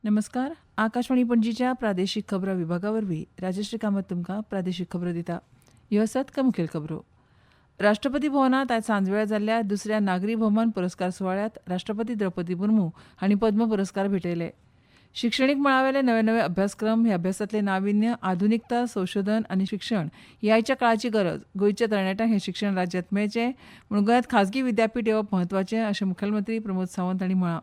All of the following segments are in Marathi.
नमस्कार. आकाशवाणी पणजीच्या प्रादेशीक खबरां विभागावरवीं राजश्री कामत तुमकां प्रादेशीक खबरो दिता. ह्यो आसात काय मुखेल खबरो. राष्ट्रपती भवनात आयज सांजवेळा जाल्ल्या दुसऱ्या नागरी भौमान पुरस्कार सुवाळ्यात राष्ट्रपती द्रौपदी मुर्मू हांणी पद्म पुरस्कार भेटयले. शिक्षणीक मळावेले नवे नवे अभ्यासक्रम, हे अभ्यासातले नाविन्य, आधुनिकता, संशोधन आनी शिक्षण ही आयच्या काळाची गरज. गोंयच्या तरणाट्यांक हे शिक्षण राज्यांत मेळचें म्हूण गोंयांत खाजगी विद्यापीठ येवप म्हत्वाचें अशें मुखेलमंत्री प्रमोद सावंत हांणी म्हळां.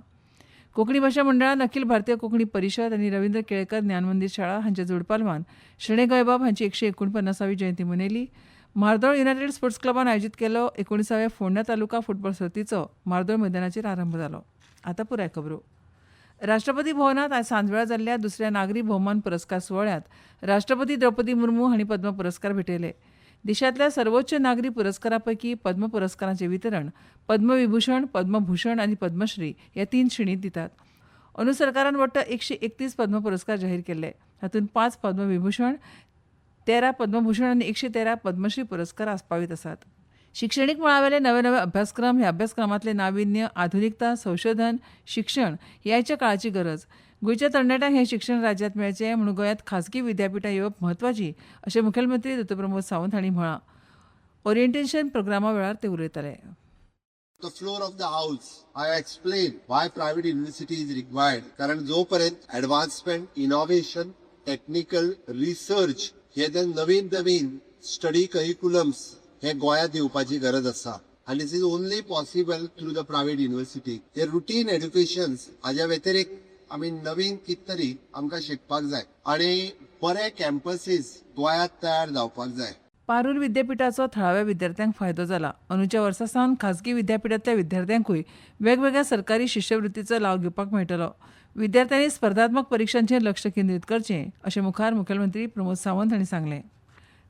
कोंकणी भाशा मंडळान अखिल भारतीय कोंकणी परिशद आनी रवींद्र केळकर ज्ञान मंदीर शाळा हांच्या जोडपालवान शणै गोंयबाब हांची 149वी जयंती मनयली. म्हार्दोळ युनायटेड स्पोर्ट्स क्लबान आयोजीत केल्लो 19व्या फोंडा तालुका फुटबॉल सर्तीचो म्हार्दोळ मैदानाचेर आरंभ जालो. आतां पुराय खबरो. राष्ट्रपती भवनात आयज सांजवेळा जाल्ल्या दुसऱ्या नागरी भौमान पुरस्कार सुवाळ्यात राष्ट्रपती द्रौपदी मुर्मू हांणी पद्म पुरस्कार भेटयले. देशांतल्या सर्वोच्च नागरी पुरस्कारां पैकी पद्म पुरस्कारांचें वितरण पद्मविभूषण, पद्मभूषण आनी पद्मश्री ह्या 3 श्रेणींत दितात. अंदू सरकारान वट्ट 131 पद्म पुरस्कार जाहीर केल्ले. हातूंत 5 पद्मविभूषण, 13 पद्मभूषण आनी 113 पद्मश्री पुरस्कार आस्पावीत आसात. शिक्षणीक मळावेले नवे नवे अभ्यासक्रम, हे अभ्यासक्रमांतले नाविन्य, आधुनिकता, संशोधन, शिक्षण ही आयच्या काळाची गरज. गोंयच्या तरणाट्यांक हे शिक्षण राज्यांत मेळचें म्हूण गोंयांत खाजगी विद्यापीठां येवप म्हत्वाची अशें मुखेलमंत्री डॉ. प्रमोद सावंत हांणी म्हळां. ओरिएंटेशन प्रोग्रामा वेळार ते उलयताले. The floor of the house, I explained why private university is required. कारण जोपर्यंत advancement, innovation, technical research हे नवीन स्टडी करिक्युलम्स हे गोंयांत येवपाची गरज आसा. And this is only possible through the private university. हे routine education हाज्या व्यतिरिक्त आमी नवीन कित तरी आमकां शिकपाक जाय आनी बरे कॅम्पसीस गोंयांत तयार जावपाक जाय. पारूल विद्यापीठाचो थळाव्या विद्यार्थ्यांक फायदो जाला. अंदूच्या वर्सा सावन खाजगी विद्यापीठांतल्या विद्यार्थ्यांकूय वेगवेगळ्या सरकारी शिश्यवृत्तीचो लाव घेवपाक मेळटलो. विद्यार्थ्यांनी स्पर्धात्मक परीक्षांचेर लक्ष केंद्रीत करचें अशें मुखार मुखेलमंत्री प्रमोद सावंत हांणी सांगलें.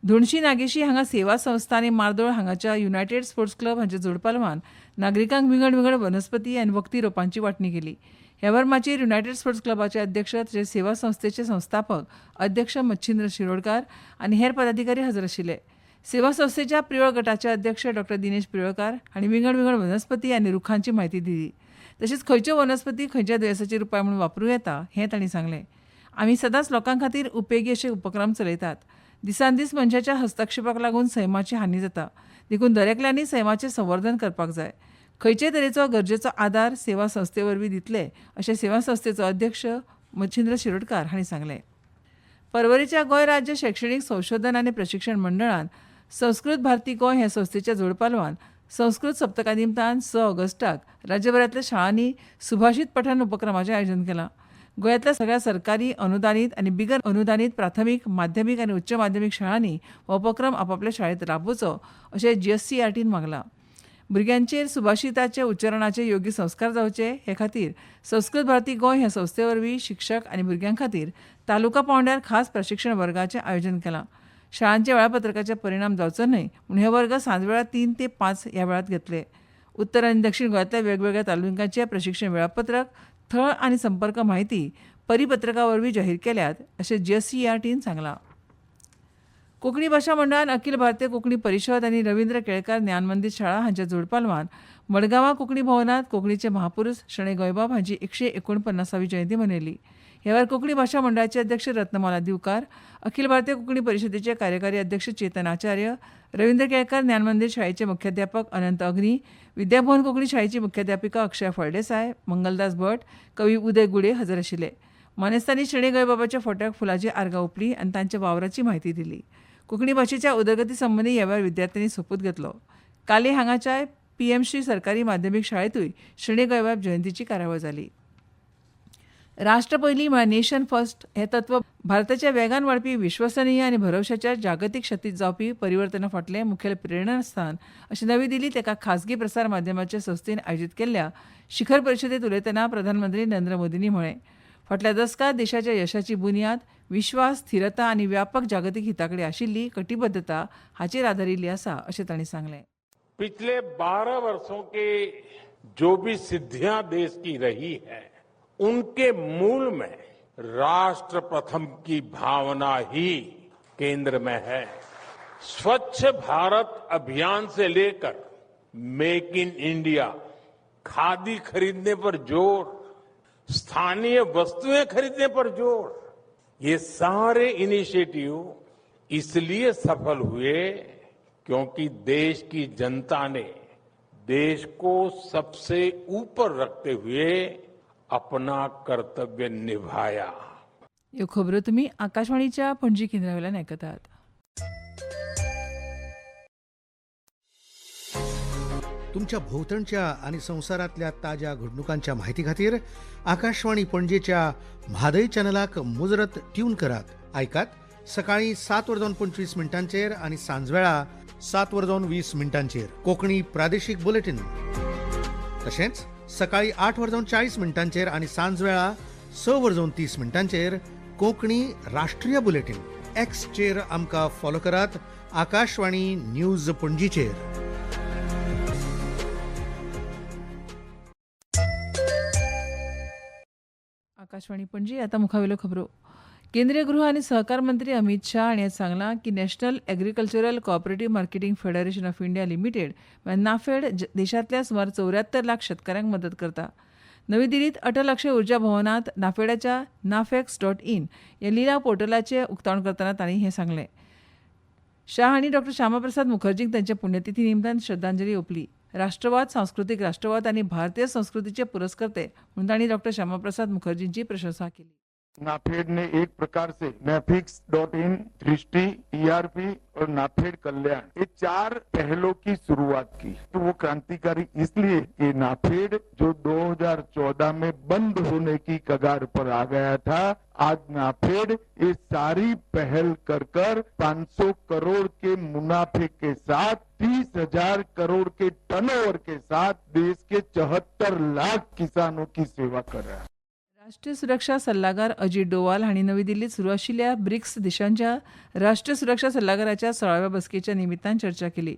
धोणशी नागेशी हांगा सेवा संस्था आनी मार्दोळ हांगाच्या युनायटेड स्पोर्ट्स क्लब हांच्या जोडपालवान नागरिकांक विंगड विंगड वनस्पती आनी वखदी रोपांची वांटणी केली. ह्या वर्माचेर युनायटेड स्पोर्ट्स क्लबाचे अध्यक्ष तशेंच सेवा संस्थेचे संस्थापक अध्यक्ष मच्छिंद्र शिरोडकार आनी हेर पदाधिकारी हजर आशिल्ले. सेवा संस्थेच्या प्रियोळ गटाचे अध्यक्ष डॉ. दिनेश प्रियोळकार हांणी विंगड विंगड वनस्पती आनी रुखांची म्हायती दिली. तशेंच खंयच्यो वनस्पती खंयच्या दुयेंसाचेर उपाय म्हणून वापरूं येता हें तांणी सांगलें. आमी सदांच लोकां खातीर उपेगी अशे उपक्रम चलयतात. दिसान दीस मनशाच्या हस्तक्षेपाक लागून सैमाची हानी जाता. देखून दरेकल्यांनी सैमाचें संवर्धन करपाक जाय. खंयचे तरेचो गरजेचो आदार सेवा संस्थे वरवीं दितले अशें सेवा संस्थेचो अध्यक्ष मच्छिंद्र शिरोडकार हांणी सांगलें. परवरीच्या गोंय राज्य शैक्षणीक संशोधन आनी प्रशिक्षण मंडळान संस्कृत भारती गोंय ह्या संस्थेच्या जोडपालवान संस्कृत सप्तका निमतान 6 ऑगस्टाक राज्यभरांतल्या शाळांनी सुभाषीत पठण उपक्रमाचें आयोजन केलां. गोंयांतल्या सगळ्या सरकारी, अनुदानीत आनी बिगर अनुदानीत प्राथमीक, माध्यमीक आनी उच्च माध्यमीक शाळांनी हो उपक्रम आपापल्या शाळेंत राबोवचो अशें GSCERTन मागलां. भुरग्यांचेर सुभाषिताचे उच्चारणाचे योग्य संस्कार जावचे हे खातीर संस्कृत भारती गोंय ह्या संस्थे वरवीं शिक्षक आनी भुरग्यां खातीर तालुका पांवड्यार खास प्रशिक्षण वर्गाचें आयोजन केलां. शाळांच्या वेळापत्रकाचे परिणाम जावचो न्हय म्हूण हे वर्ग सांजवेळा 3 ते 5 ह्या वेळांत घेतले. उत्तर आनी दक्षिण गोंयांतल्या वेगवेगळ्या तालुक्यांचे प्रशिक्षण वेळापत्रक, थळ आनी संपर्क म्हायती परिपत्रका वरवीं जाहीर केल्यात अशें GSCERTन सांगलां. कोंकणी भाशा मंडळान अखिल भारतीय कोंकणी परिशद आनी रवींद्र केळकर ज्ञान मंदीर शाळा हांच्या जोडपालवान मडगांवां कोंकणी भवनांत कोंकणीचे महापुरूश शणै गोंयबाब हांची 149वी जयंती मनयली. ह्या वेळार कोंकणी भाशा मंडळाचे अध्यक्ष रत्नमाला दिवकार, अखिल भारतीय कोंकणी परिशदेचे कार्यकारी अध्यक्ष चेतन आचार्य, रवींद्र केळकर ज्ञान मंदीर शाळेचे मुख्याध्यापक अनंत अग्नी, विद्याभवन कोंकणी शाळेची मुख्याध्यापिका अक्षया फळदेसाय, मंगलदास भट, कवी उदय गुडे हजर आशिल्ले. मानेस्तांनी शणै गोंयबाबाच्या फोट्याक फुलांची आर्गां ओंपलीं आनी तांच्या वावराची म्हायती दिली. कोंकणी भाशेच्या उदरगती संबंदी ह्या वेळार विद्यार्थ्यांनी सोपूत घेतलो. काली हांगाच्या PMश्री सरकारी माध्यमीक शाळेंतूय शणै गोंयबाब जयंतीची कार्यावळ जाली. राष्ट्र पयली म्हळ्यार नेशन फर्स्ट हे तत्व भारताच्या वेगान वाडपी विश्वसनीय आनी भरवशाच्या जागतीक शक्तीत जावपी परिवर्तना फाटलें मुखेल प्रेरणास्थान अशें नवी दिल्लींत एका खाजगी प्रसार माध्यमाच्या संस्थेन आयोजीत केल्ल्या शिखर परिशदेंत उलयतना प्रधानमंत्री नरेंद्र मोदींनी म्हळें. फाटल्या दशकात देशाच्या यशाची बुन्याद विश्वास, स्थिरता आनी व्यापक जागतीक हिताकडे आशिल्ली कटिबद्धता हाचेर आदारिल्ली आसा अशें तांणी सांगलें. पिछले 12 वर्षों के जो भी सिद्धियां देश की रही है उनके मूल में राष्ट्र प्रथम की भावना ही केंद्र में है. स्वच्छ भारत अभियान से लेकर मेक इन इंडिया, खादी खरीदने पर जोर, स्थानीय वस्तुएं खरीदने पर जोर, ये सारे इनिशिएटिव इसलिए सफल हुए क्योंकि देश की जनता ने देश को सबसे ऊपर रखते हुए अपना कर्तव्य निभाया. ह्यो खबरो तुम्ही आकाशवाणीच्या पणजी केंद्रावयल्यान आयकतात. तुमच्या भोवतणच्या आणि संवसारांतल्या ताज्या घडणुकांच्या म्हायती खातीर आकाशवाणी पणजेच्या म्हादय चॅनलाक मुजरत ट्यून करात. आयकात सकाळी 7:25 आणि सांजवेळा 7:20 कोंकणी प्रादेशीक बुलेटिन. तशेंच सकाळी 8:40 आणि सांजवेळा 6:30 कोंकणी राष्ट्रीय बुलेटिन. एक्सचेर आमकां फॉलो करात. आकाशवाणी न्यूज पणजीचेर. आकाशवाणी पणजी. आता मुखावेल्यो खबरो. केंद्रीय गृह आणि सहकार मंत्री अमित शाह हांणी आज सांगलां की national agricultural cooperative marketing federation of India limited NAFED देशांतल्या सुमार 74 लाख शेतकऱ्यांक मदत करता. नवी दिल्लीत अटल अक्षय उर्जा भवनात नाफेडाच्या nafex.in ह्या लिलाव पोर्टलाचें उक्तावण करतना तांणी हें सांगलें. शाह हांणी डॉ श्यामाप्रसाद मुखर्जींक तांच्या पुण्यतिथी निमतान श्रद्धांजली ओंपली. राष्ट्रवाद, सांस्कृतिक राष्ट्रवाद आणि भारतीय संस्कृतीचे पुरस्कर्ते म्हणून तांणी डॉ श्यामाप्रसाद मुखर्जींची प्रशंसा केली. नाफेड ने एक प्रकार से nafex.in, दृष्टि, ERP और नाफेड कल्याण ये 4 पहलों की शुरुआत की. तो वो क्रांतिकारी इसलिए कि नाफेड जो 2014 में बंद होने की कगार पर आ गया था, आज नाफेड ये सारी पहल कर 500 करोड़ के मुनाफे के साथ 30,000 करोड़ के टर्नओवर के साथ देश के 74 लाख किसानों की सेवा कर रहा है. राष्ट्रीय सुरक्षा सल्लागार अजित डोवाल हांणी नवी दिल्लीत सुरू आशिल्ल्या ब्रिक्स देशांच्या राष्ट्रीय सुरक्षा सल्लागाराच्या 16व्या बसकेच्या निमित्तान चर्चा केली.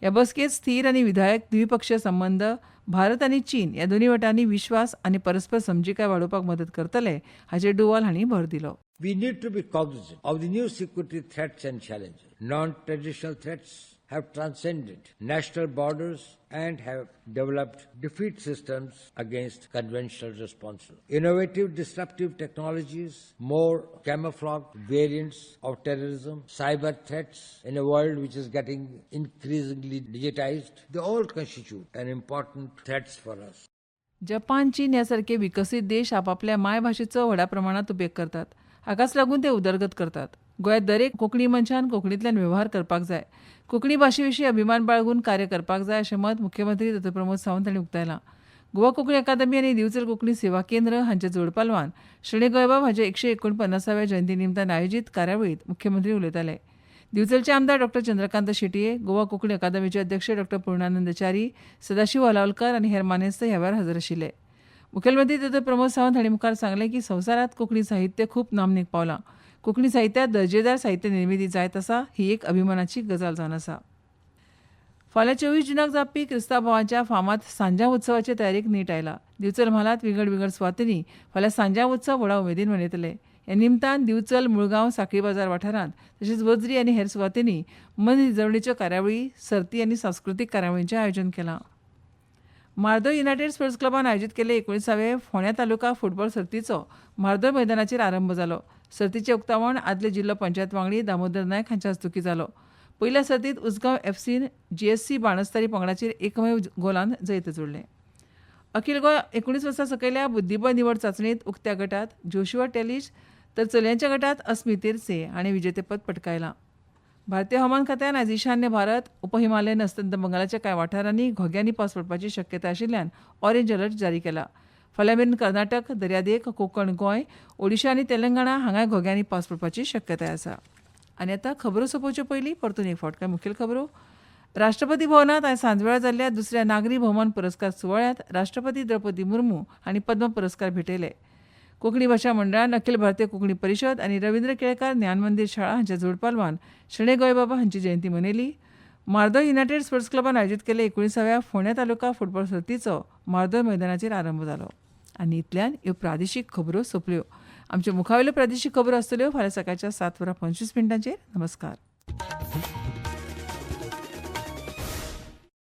ह्या बसकेत स्थिर आणि विधायक द्विपक्षीय संबंध भारत आणि चीन ह्या दोन्ही वटांनी विश्वास आणि परस्पर समजिकाय वाडोवपाक मदत करतले हाचेर डोवाल हांणी भर दिलो. We need to be cognizant of the new security threats and challenges. Non-traditional threats have transcended national borders and have developed defeat systems against conventional responses. Innovative disruptive technologies, more camouflaged variants of terrorism, cyber threats in a world which is getting increasingly digitized, they all constitute an important threats for us. Japan, चीन यासारखे विकसित देश आपापल्या मायभाषेचो व्हडा प्रमाणात उपेग करतात. हाकाच लागून ते उदरगत करतात. गोंयांत दरेक कोंकणी मनशान कोंकणींतल्यान व्यवहार करपाक जाय. कोंकणी भाशे अभिमान बाळगून कार्य करपाक जाय अशें मत मुख्यमंत्री डॉ प्रमोद सावंत हांणी उक्तायलां. गोवा कोंकणी अकादमी आनी दिवचल कोंकणी सेवा केंद्र हांचे जोड पालवान श्रेणी गोंयबाब हांच्या 149व्या जयंती निमतान आयोजीत कार्यावळींत मुख्यमंत्री उलयताले. दिवचलचे आमदार डॉ चंद्रकांत शेटये, गोवा कोंकणी अकादमीचे अध्यक्ष डॉ पूर्णानंद च्यारी, सदाशिव अलावलकर आनी हेर मानेस्त ह्या वेळार हजर आशिल्ले. मुखेलमंत्री डॉ प्रमोद सावंत हांणी मुखार सांगलें की संवसारांत कोंकणी साहित्य खूब नामनेक पावलां. कोंकणी साहित्यांत दर्जेदार साहित्य निर्मिती जायत आसा ही एक अभिमानाची गजाल जावन आसा. फाल्यां 24 जुनाक जावपी क्रिस्तांव भावांच्या फामाद सांजांव उत्सवाचे तयारेक नेट आयला. दिवचल म्हालांत विंगड सुवातींनी फाल्यां सांजांव उत्सव व्हडा उमेदीन मनयतले. ह्या निमतान दिवचल, मुळगांव, सांखळी बाजार वाठारांत तशेंच वज्री आनी हेर सुवातींनी मनरिजवणेच्यो कार्यावळी, सर्ती आनी सांस्कृतीक कार्यावळींचें आयोजन केलां. म्हार्दोळ युनायटेड स्पोर्ट्स क्लबान आयोजीत केल्ले 19वे फोंड्या तालुका फुटबॉल सर्तीचो म्हार्दोळ मैदानाचेर आरंभ जालो. सर्तीचें उक्तावण आदले जिल्लो पंचायत वांगडी दामोदर नायक हांच्या हस्तुकीं जालो. पयल्या सर्तींत उसगांव FCन GSC बाणस्तारी पंगडाचेर एकमेव गोलान जैत जोडलें. अखील गोंय 19 वर्सां सकयल्या बुद्धीबळ निवड चांचणीत उक्त्या गटात जोशुआ टेलिश तर चलयांच्या गटात अस्मी तेरसे हाणें विजेतेपद पटकायलां. भारतीय हवामान खात्यान आयज ईशान्य भारत, उपहिमालयन अस्तंत बंगालाच्या कांय वाठारांनी घोग्यांनी पावस पडपाची शक्यताय आशिल्ल्यान ऑरेंज अलर्ट जारी केला. फाल्यां मेरेन कर्नाटक, दर्यादेग, कोंकण, गोंय, ओडिशा आनी तेलंगणा हांगाय घोग्यांनी पावस पडपाची शक्यताय आसा. आनी आतां खबरो सोंपोवचे पयलीं परतून एक फावट कांय मुखेल खबरो. राष्ट्रपती भवनात आयज सांजवेळा जाल्ल्या दुसऱ्या नागरी भौमान पुरस्कार सुवाळ्यात राष्ट्रपती द्रौपदी मुर्मू हांणी पद्म पुरस्कार भेटयले. कोंकणी भाशा मंडळान अखिल भारतीय कोंकणी परिशद आनी रवींद्र केळकार ज्ञान मंदिर शाळा हांच्या जोड पालवान शणै गोंयबाबा हांची जयंती मनयली. म्हार्दोळ युनायटेड स्पोर्ट्स क्लबान आयोजीत केल्ले 19व्या फोंड्या तालुका फुटबॉल सर्तीचो म्हार्दोळ मैदानाचेर आरंभ जालो. आनी इतल्यान ह्यो प्रादेशीक खबरो सोंपल्यो. आमच्यो मुखावेल्यो प्रादेशीक खबरो आसतल्यो फाल्यां सकाळच्या 7:25 नमस्कार.